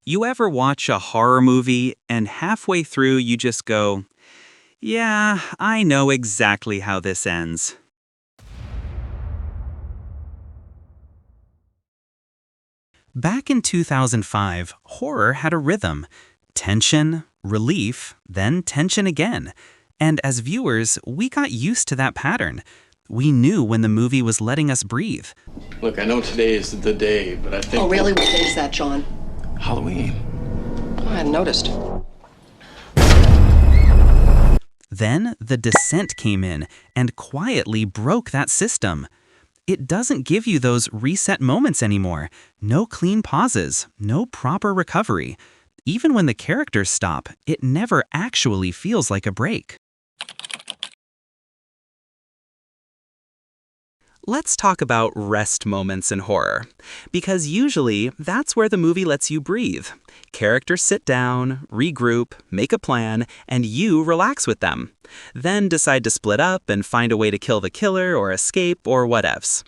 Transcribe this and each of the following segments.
You ever watch a horror movie and halfway through you just go, yeah, I know exactly how this ends? Back in 2005, horror had a rhythm: tension, relief, then tension again. And as viewers, we got used to that pattern. We knew when the movie was letting us breathe. Look, I know today is the day, but I think... Oh, really? What day is that, John? Halloween. Oh, I hadn't noticed. Then The Descent came in and quietly broke that system. It doesn't give you those reset moments anymore. No clean pauses, no proper recovery. Even when the characters stop, it never actually feels like a break. Let's talk about rest moments in horror, because usually that's where the movie lets you breathe. Characters sit down, regroup, make a plan, and you relax with them. Then decide to split up and find a way to kill the killer or escape or whatevs.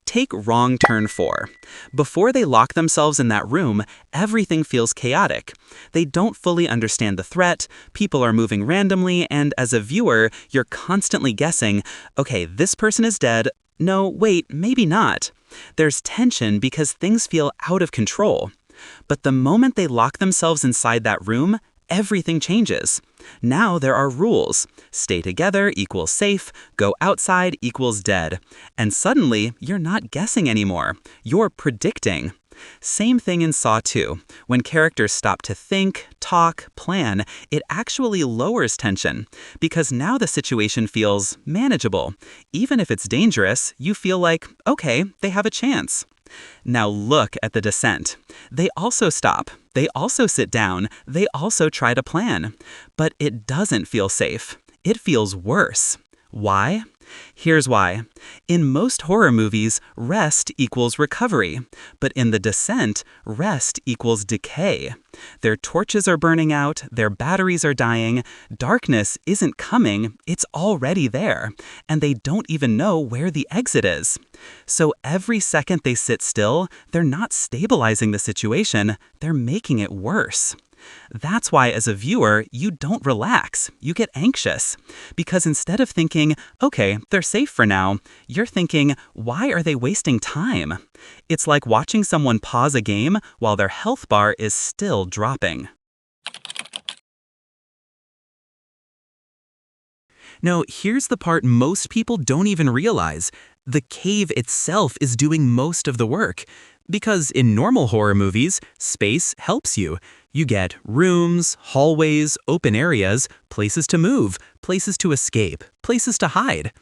Take Wrong Turn 4. Before they lock themselves in that room, everything feels chaotic. They don't fully understand the threat, people are moving randomly, and as a viewer, you're constantly guessing, okay, this person is dead. No, wait, maybe not. There's tension because things feel out of control. But the moment they lock themselves inside that room, everything changes. Now there are rules. Stay together equals safe, go outside equals dead. And suddenly, you're not guessing anymore. You're predicting. Same thing in Saw 2. When characters stop to think, talk, plan, it actually lowers tension. Because now the situation feels manageable. Even if it's dangerous, you feel like, okay, they have a chance. Now look at The Descent. They also stop. They also sit down. They also try to plan. But it doesn't feel safe. It feels worse. Why? Here's why. In most horror movies, rest equals recovery. But in The Descent, rest equals decay. Their torches are burning out, their batteries are dying, darkness isn't coming, it's already there, and they don't even know where the exit is. So every second they sit still, they're not stabilizing the situation, they're making it worse. That's why, as a viewer, you don't relax. You get anxious. Because instead of thinking, okay, they're safe for now, you're thinking, why are they wasting time? It's like watching someone pause a game while their health bar is still dropping. No, here's the part most people don't even realize. The cave itself is doing most of the work. Because in normal horror movies, space helps you. You get rooms, hallways, open areas, places to move, places to escape, places to hide.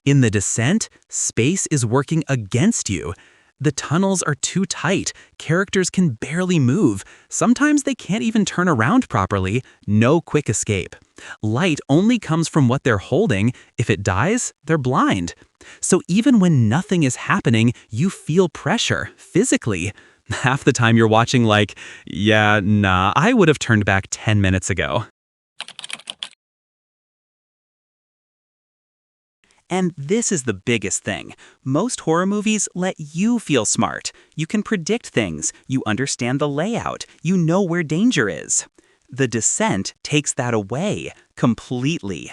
In The Descent, space is working against you. The tunnels are too tight, characters can barely move, sometimes they can't even turn around properly, no quick escape. Light only comes from what they're holding. If it dies, they're blind. So even when nothing is happening, you feel pressure, physically. Half the time you're watching like, yeah, nah, I would have turned back 10 minutes ago. And this is the biggest thing. Most horror movies let you feel smart. You can predict things, you understand the layout, you know where danger is. The Descent takes that away, completely.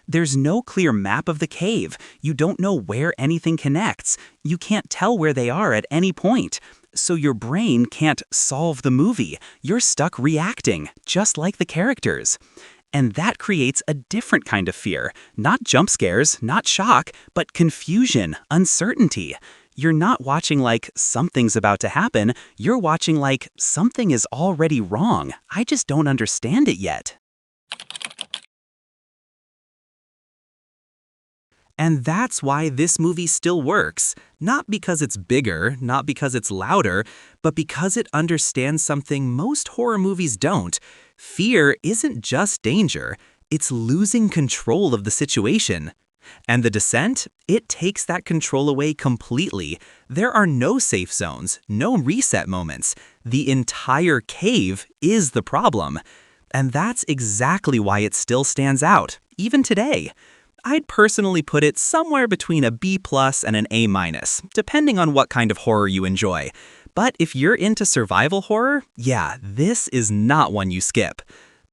There's no clear map of the cave. You don't know where anything connects. You can't tell where they are at any point. So your brain can't solve the movie. You're stuck reacting, just like the characters. And that creates a different kind of fear. Not jump scares, not shock, but confusion, uncertainty. You're not watching like something's about to happen. You're watching like something is already wrong. I just don't understand it yet. And that's why this movie still works. Not because it's bigger, not because it's louder, but because it understands something most horror movies don't. Fear isn't just danger, it's losing control of the situation. And The Descent? It takes that control away completely. There are no safe zones, no reset moments. The entire cave is the problem. And that's exactly why it still stands out, even today. I'd personally put it somewhere between a B+ and an A-, depending on what kind of horror you enjoy. But if you're into survival horror, yeah, this is not one you skip.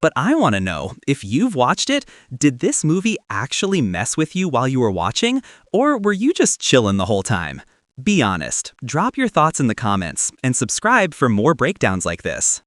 But I want to know, if you've watched it, did this movie actually mess with you while you were watching, or were you just chilling the whole time? Be honest, drop your thoughts in the comments, and subscribe for more breakdowns like this.